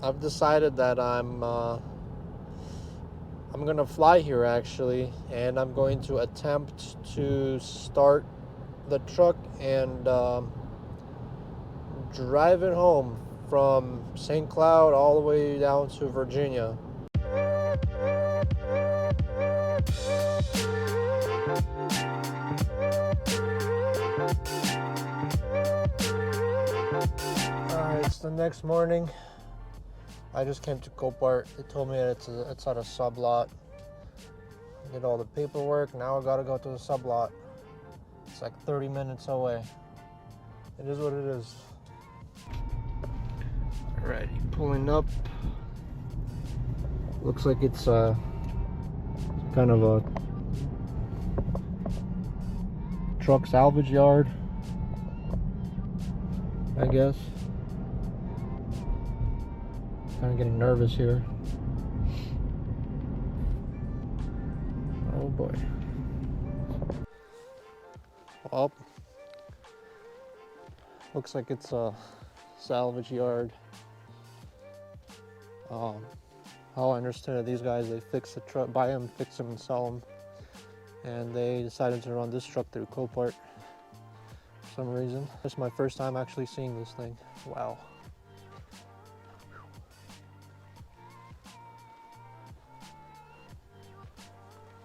I've decided that I'm gonna fly here actually, and I'm going to attempt to start the truck and drive it home from St. Cloud all the way down to Virginia. Alright, it's the next morning. I just came to Copart. They told me that it's at a sublot. I did all the paperwork. Now I gotta go to the sublot. It's like 30 minutes away. It is what it is. Alright, pulling up. Looks like it's kind of a truck salvage yard, I guess. Kind of getting nervous here. Oh boy. Well, looks like it's a salvage yard. How I understand it, these guys, they fix the truck, buy them, fix them, and sell them. And they decided to run this truck through Copart for some reason. This is my first time actually seeing this thing. Wow.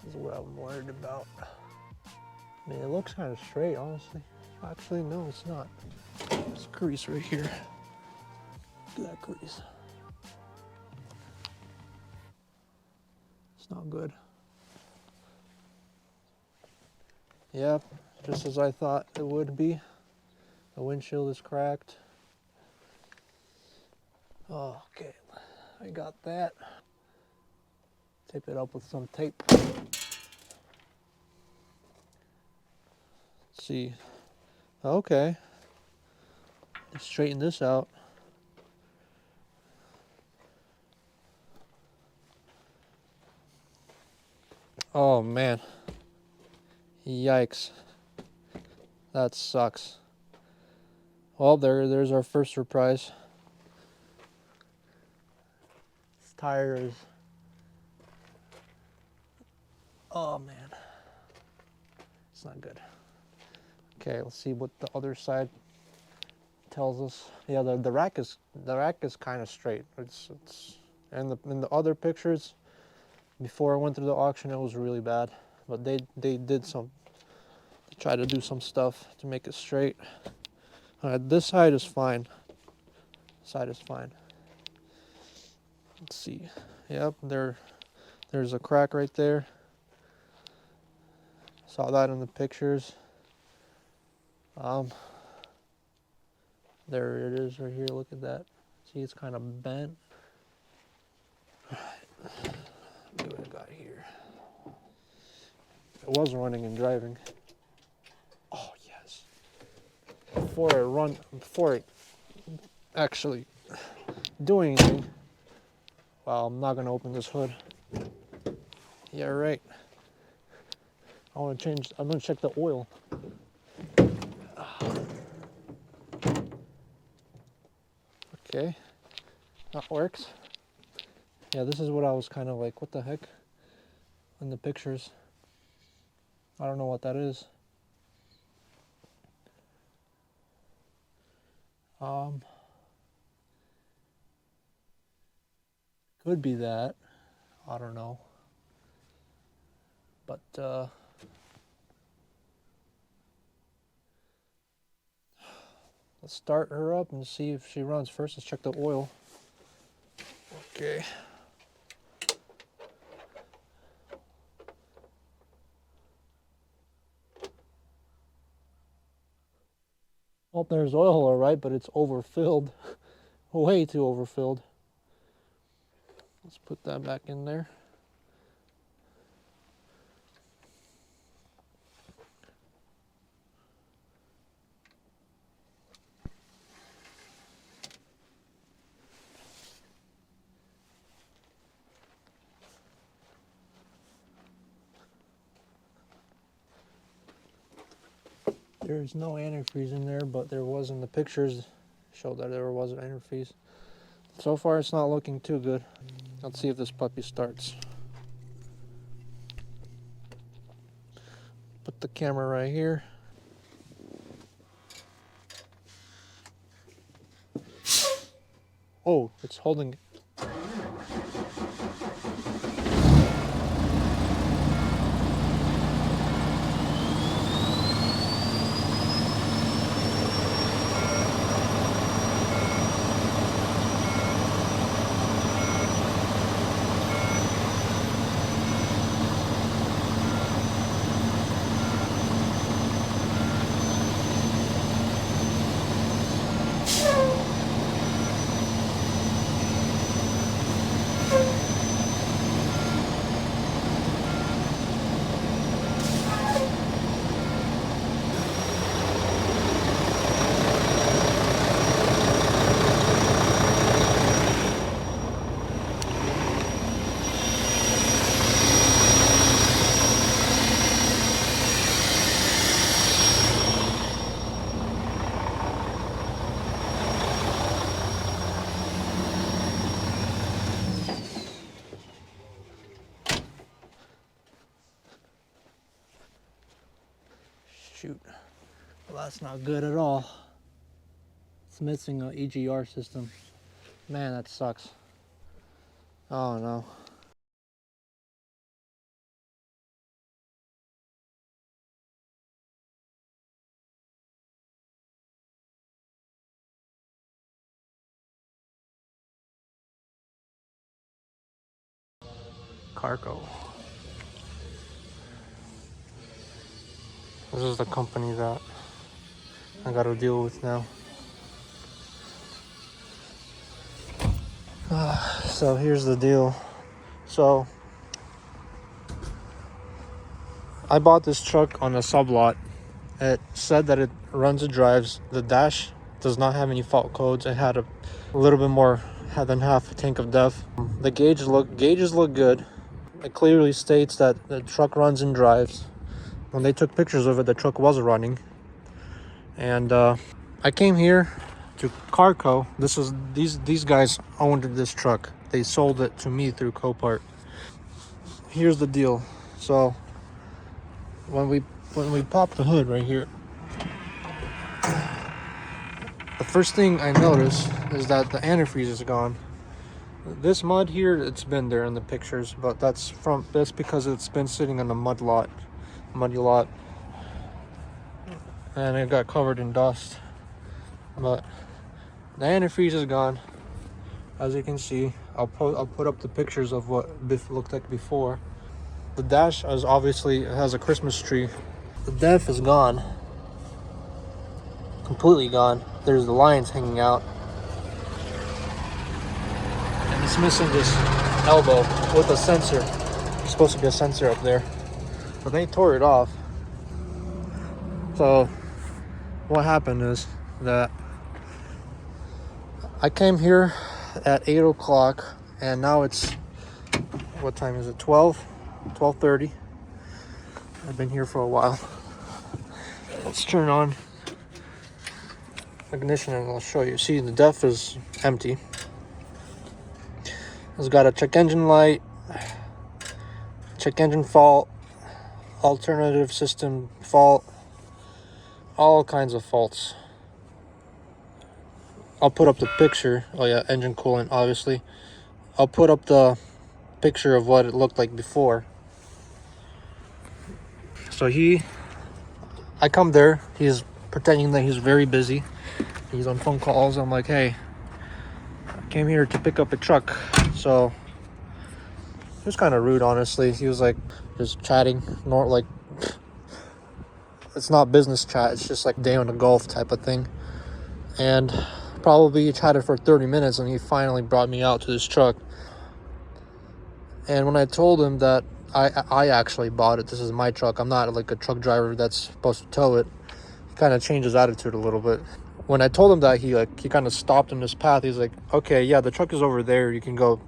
This is what I'm worried about. I mean, it looks kind of straight, honestly. Actually, no, it's not. There's a crease right here. Look at that crease. It's not good. Yep, just as I thought it would be. The windshield is cracked. Oh, okay, I got that. Tape it up with some tape. Let's see. Okay. Let's straighten this out. Oh man. Yikes. That sucks. Well, there's our first surprise. This tire is... Oh man. It's not good. Okay, let's see what the other side tells us. Yeah, the rack is kind of straight. It's in the other pictures before I went through the auction, it was really bad. But they did some, they tried to do some stuff to make it straight. This side is fine. This side is fine. Let's see. Yep, there's a crack right there. Saw that in the pictures. There it is right here. Look at that. See, it's kind of bent. All right. Let's see what I got here. It was running and driving. Oh yes. Before I actually do anything. Well, I'm not gonna open this hood. Yeah, right. I'm gonna check the oil. Okay, that works. Yeah, this is what I was kind of like, what the heck? In the pictures. I don't know what that is. Could be that. I don't know. But, let's start her up and see if she runs. First, let's check the oil. Okay. Well, there's oil all right, but it's overfilled. Way too overfilled. Let's put that back in there. There's no antifreeze in there, but there was in the pictures. Showed that there was an antifreeze. So far it's not looking too good. Let's see if this puppy starts. Put the camera right here. Oh, it's holding. Shoot. Well, that's not good at all. It's missing an EGR system. Man, that sucks. Oh no. CarCo. This is the company that I gotta deal with now. So here's the deal. So I bought this truck on a sublot. It said that it runs and drives. The dash does not have any fault codes. It had a little bit more than half a tank of DEF. The gauges look good. It clearly states that the truck runs and drives. When they took pictures of it, the truck was running. And I came here to CarCo. These guys owned this truck. They sold it to me through Copart. Here's the deal. So when we pop the hood right here, the first thing I notice is that the antifreeze is gone. This mud here, it's been there in the pictures, but that's because it's been sitting on a muddy lot, and it got covered in dust. But the antifreeze is gone, as you can see. I'll put up the pictures of what it looked like before. The dash has a Christmas tree. The DEF is gone, completely gone. There's the lines hanging out, and it's missing this elbow with a sensor. There's supposed to be a sensor up there, but they tore it off. So what happened is that I came here at 8 o'clock, and now it's, what time is it? 12:30. I've been here for a while. Let's turn on ignition and I'll show you. See, the DEF is empty. It's got a check engine light, check engine fault, alternative system fault, all kinds of faults. I'll put up the picture. Oh yeah, engine coolant, obviously. I'll put up the picture of what it looked like before. So I come there, he's pretending that he's very busy. He's on phone calls. I'm like, hey, I came here to pick up a truck. So it was kind of rude, honestly. He was like just chatting, it's not business chat, it's just like day on the golf type of thing. And probably chatted for 30 minutes, and he finally brought me out to this truck. And when I told him that I actually bought it, this is my truck, I'm not like a truck driver that's supposed to tow it, he kind of changed his attitude a little bit. When I told him that, he kind of stopped in his path. He's like, okay, yeah, the truck is over there, you can go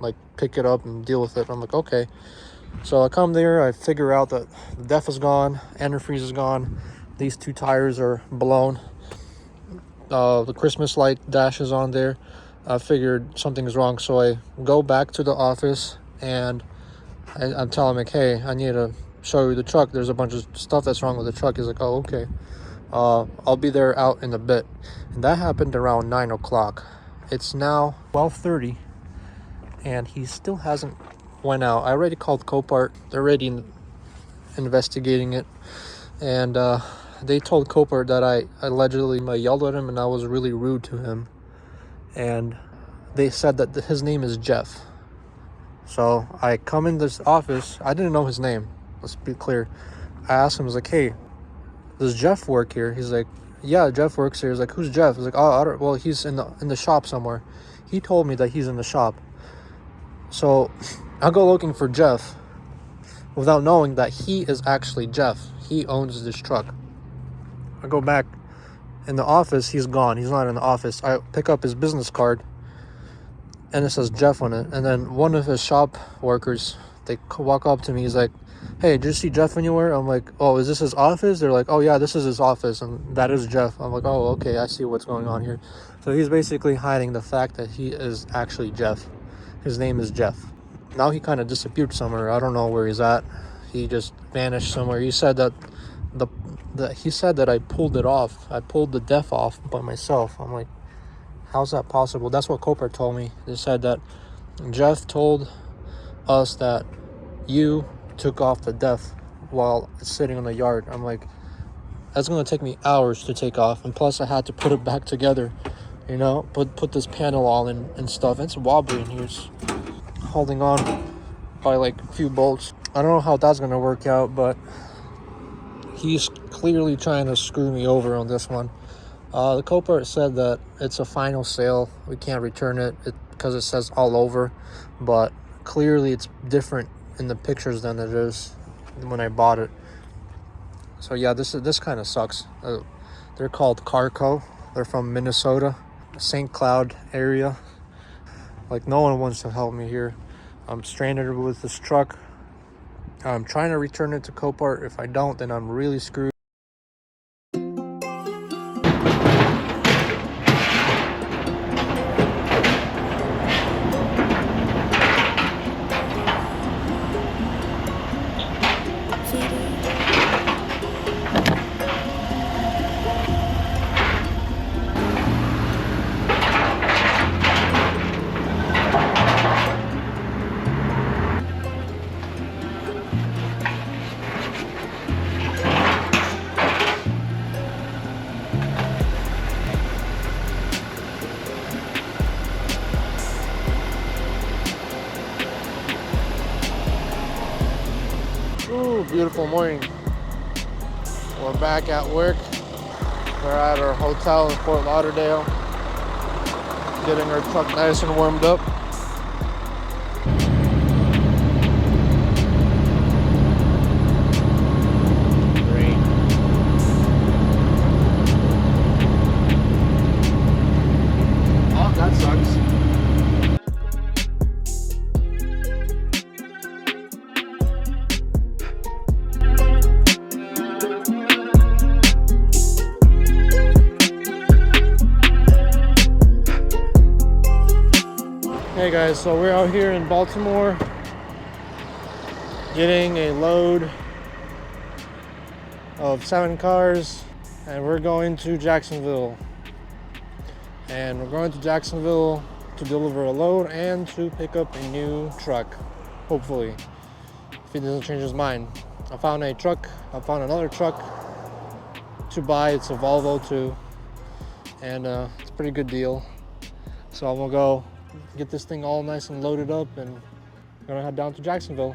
like pick it up and deal with it. I'm like, okay. So I come there, I figure out that the DEF is gone, antifreeze is gone, these two tires are blown, the Christmas light dash is on there, I figured something's wrong, so I go back to the office and I'm telling him like, hey, I need to show you the truck. There's a bunch of stuff that's wrong with the truck. He's like, oh, okay. I'll be there out in a bit. And that happened around 9 o'clock. It's now 12:30 and he still hasn't went out. I already called Copart. They're already investigating it. And they told Copart that I allegedly yelled at him and I was really rude to him. And they said that his name is Jeff. So I come in this office. I didn't know his name. Let's be clear. I asked him, I was like, hey, does Jeff work here? He's like, yeah, Jeff works here. He's like, who's Jeff? I was like, oh, I don't, well, he's in the shop somewhere. He told me that he's in the shop. So I go looking for Jeff without knowing that he is actually Jeff. He owns this truck. I go back in the office. He's gone. He's not in the office. I pick up his business card and it says Jeff on it. And then one of his shop workers, they walk up to me. He's like, hey, did you see Jeff anywhere? I'm like, oh, is this his office? They're like, oh yeah, this is his office and that is Jeff. I'm like, oh, okay, I see what's going on here. So he's basically hiding the fact that he is actually Jeff. His name is Jeff. Now he kind of disappeared somewhere. I don't know where he's at. He just vanished somewhere. He said that he said that I pulled it off. I pulled the def off by myself. I'm like, how's that possible? That's what Copart told me. They said that Jeff told us that you took off the def while it's sitting in the yard. I'm like, that's gonna take me hours to take off, and plus I had to put it back together, you know, put this panel all in and stuff. It's wobbly in here. It's holding on by like a few bolts. I don't know how that's gonna work out, but he's clearly trying to screw me over on this one. The Copart said that it's a final sale. We can't return it because it says all over, but clearly it's different in the pictures than it is when I bought it. So yeah, this kind of sucks. They're called CarCo. They're from Minnesota, St. Cloud area. Like, no one wants to help me here. I'm stranded with this truck. I'm trying to return it to Copart. If I don't, then I'm really screwed. Ooh, beautiful morning. We're back at work. We're at our hotel in Fort Lauderdale, getting our truck nice and warmed up. Great. Oh, that sucks. Hey guys, so we're out here in Baltimore getting a load of 7 cars and we're going to Jacksonville. And we're going to Jacksonville to deliver a load and to pick up a new truck, hopefully, if he doesn't change his mind. I found another truck to buy. It's a Volvo too, and it's a pretty good deal. So I'm gonna go get this thing all nice and loaded up and I'm gonna head down to Jacksonville.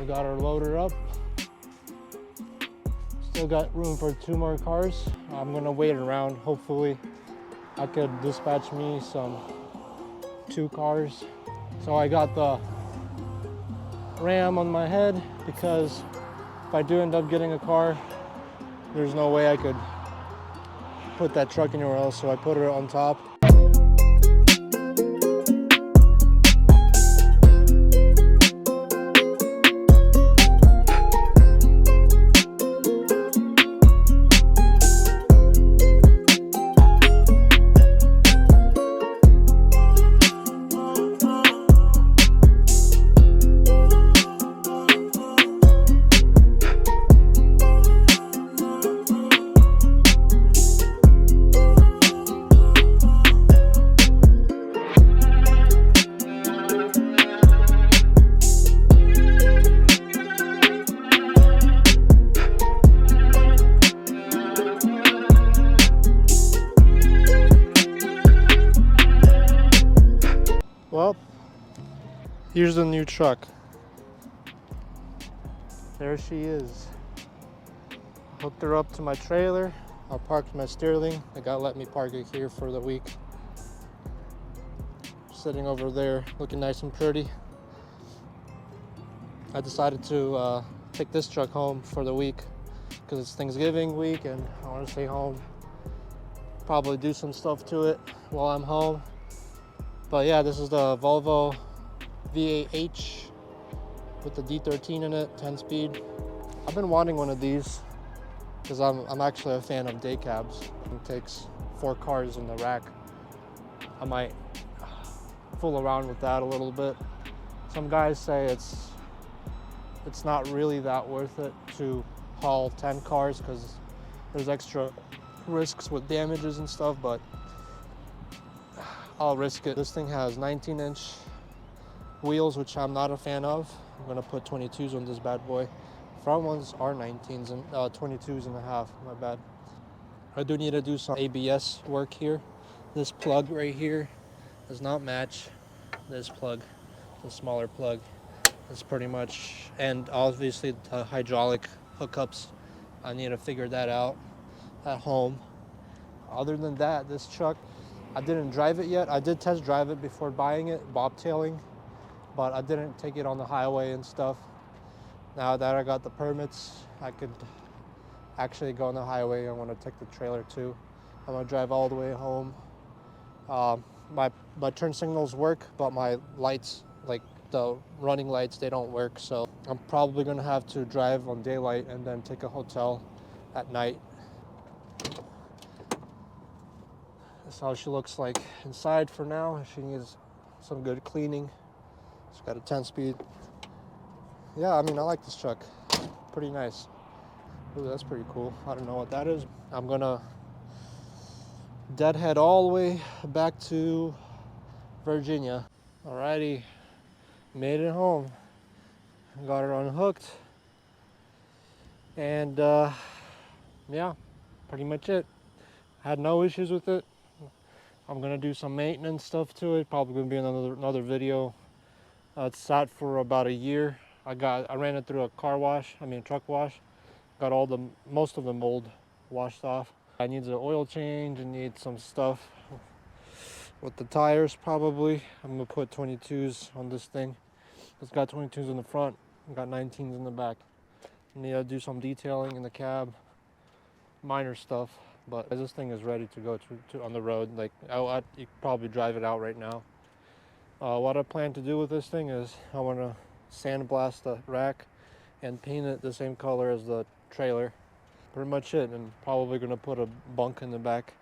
Got her loaded up. Still got room for 2 more cars. I'm gonna wait around. Hopefully I could dispatch me some 2 cars. So I got the Ram on my head because if I do end up getting a car, there's no way I could put that truck anywhere else, so I put it on top. Well, here's the new truck. There she is. Hooked her up to my trailer. I parked my Sterling. They gotta let me park it here for the week. Sitting over there, looking nice and pretty. I decided to take this truck home for the week because it's Thanksgiving week and I want to stay home. Probably do some stuff to it while I'm home. But yeah, this is the Volvo VAH with the D13 in it, 10-speed. I've been wanting one of these because I'm actually a fan of day cabs. It takes 4 cars in the rack. I might fool around with that a little bit. Some guys say it's not really that worth it to haul 10 cars because there's extra risks with damages and stuff, but I'll risk it. This thing has 19-inch wheels, which I'm not a fan of. I'm gonna put 22s on this bad boy. Front ones are 19s and 22s and a half, my bad. I do need to do some ABS work here. This plug right here does not match this plug, the smaller plug. It's pretty much, and obviously the hydraulic hookups, I need to figure that out at home. Other than that, this truck, I didn't drive it yet. I did test drive it before buying it, bobtailing, but I didn't take it on the highway and stuff. Now that I got the permits, I could actually go on the highway. I want to take the trailer too. I'm gonna drive all the way home. My turn signals work, but my lights, like the running lights, they don't work. So I'm probably gonna have to drive on daylight and then take a hotel at night. That's how she looks like inside for now. She needs some good cleaning. It's got a 10-speed. Yeah, I mean, I like this truck. Pretty nice. Ooh, that's pretty cool. I don't know what that is. I'm gonna deadhead all the way back to Virginia. Alrighty, made it home. Got her unhooked. And yeah, pretty much it. Had no issues with it. I'm gonna do some maintenance stuff to it. Probably gonna be another video. It's sat for about a year. I ran it through a truck wash. Got most of the mold washed off. I need an oil change and need some stuff with the tires probably. I'm gonna put 22s on this thing. It's got 22s in the front, got 19s in the back. I need to do some detailing in the cab, minor stuff. But this thing is ready to go to on the road. Like you could probably drive it out right now. What I plan to do with this thing is I want to sandblast the rack and paint it the same color as the trailer. Pretty much it. And probably gonna put a bunk in the back.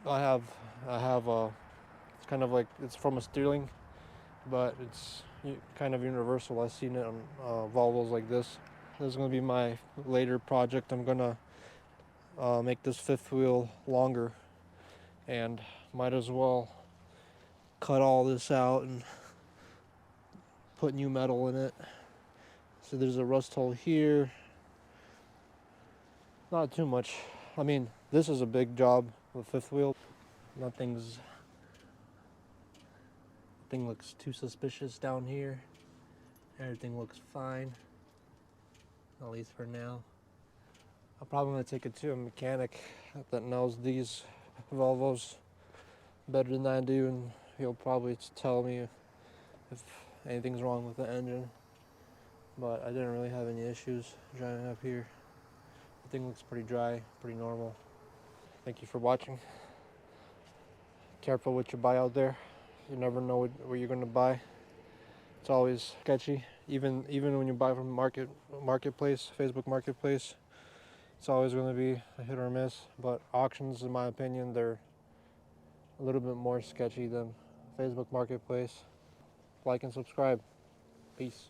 I have it's kind of like, it's from a Sterling, but it's kind of universal. I've seen it on Volvos like this. This is gonna be my later project. I'm gonna make this fifth wheel longer, and might as well cut all this out and put new metal in it. So there's a rust hole here. Not too much. I mean, this is a big job, the fifth wheel. Nothing looks too suspicious down here. Everything looks fine, at least for now. I'm probably gonna take it to a mechanic that knows these Volvos better than I do and he'll probably tell me if anything's wrong with the engine. But I didn't really have any issues driving up here. The thing looks pretty dry, pretty normal. Thank you for watching. Careful what you buy out there. You never know what you're gonna buy. It's always sketchy. Even when you buy from marketplace, Facebook Marketplace, it's always gonna be a hit or miss. But auctions, in my opinion, they're a little bit more sketchy than Facebook Marketplace. Like and subscribe. Peace.